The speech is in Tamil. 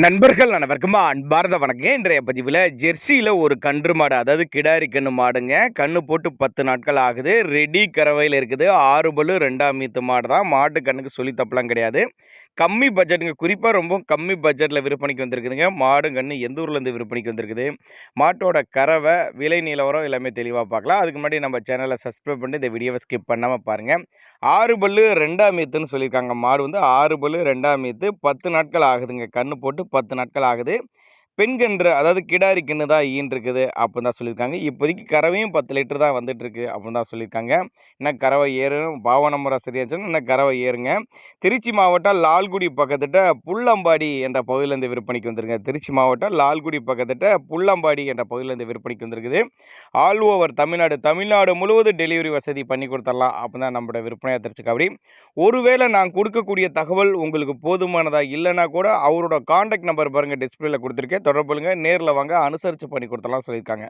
நண்பர்கள் அனைவருக்கும் அன்பார்ந்த வணக்கம். இன்றைய பதிவில் ஜெர்சியில் ஒரு கன்று மாடு, அதாவது கிடாரி கன்று மாடுங்க. கன்று போட்டு 10 நாட்கள் ஆகுது. ரெடி கறவையில் இருக்குது. 6 பல்லு 2ஆம் ஈத்து மாடு தான். மாட்டு கண்ணுக்கு சொல்லி தப்பெல்லாம் கிடையாது. கம்மி பட்ஜெட்டுங்க, குறிப்பாக ரொம்ப கம்மி பட்ஜெட்டில் விற்பனைக்கு வந்திருக்குதுங்க. மாடும் கன்று எந்த ஊர்லேருந்து விற்பனைக்கு வந்திருக்குது, மாட்டோட கறவை, விலை நிலவரம் எல்லாமே தெளிவாக பார்க்கலாம். அதுக்கு முன்னாடி நம்ம சேனலை சப்ஸ்கிரைப் பண்ணி இந்த வீடியோவை ஸ்கிப் பண்ணாமல் பாருங்கள். 6 பல்லு 2ஆம் ஈத்துன்னு சொல்லியிருக்காங்க. மாடு வந்து 6 பல்லு 2ஆம் ஈத்து, 10 நாட்கள் ஆகுதுங்க. கன்று போட்டு 10 நாட்கள் ஆகுது. பெண் கன்று, அதாவது கிடாரி கன்று தான் ஈன்றிருக்குது அப்படின்னு தான் சொல்லியிருக்காங்க. இப்போதைக்கு கறவையும் 10 லிட்டர் தான் வந்துட்டுருக்கு அப்படின்னு தான் சொல்லியிருக்காங்க. இன்னும் கறவை ஏறும், பாவன முறை சரியாச்சுன்னா இன்னும் கறவை ஏறுங்க. திருச்சி மாவட்டம் லால்குடி பக்கத்திட்ட புள்ளம்பாடி என்ற பகுதியிலேருந்து விற்பனைக்கு வந்துருங்க. திருச்சி மாவட்டம் லால்குடி பக்கத்திட்ட புள்ளம்பாடி என்ற பகுதியிலேருந்து விற்பனைக்கு வந்திருக்குது. ஆல் ஓவர் தமிழ்நாடு முழுவதும் டெலிவரி வசதி பண்ணி கொடுத்துடலாம் அப்படின்னு தான் நம்மளோட விற்பனையாக தெரிஞ்சுக்க. அப்படி ஒருவேளை நான் கொடுக்கக்கூடிய தகவல் உங்களுக்கு போதுமானதாக இல்லைன்னா கூட அவரோட காண்டாக்ட் நம்பர் பாருங்கள், டிஸ்பிளேல கொடுத்துருக்கேன், தொடர்புங்க. நேரில் வாங்க, அனுசரித்து பண்ணி கொடுத்தலாம் சொல்லியிருக்காங்க.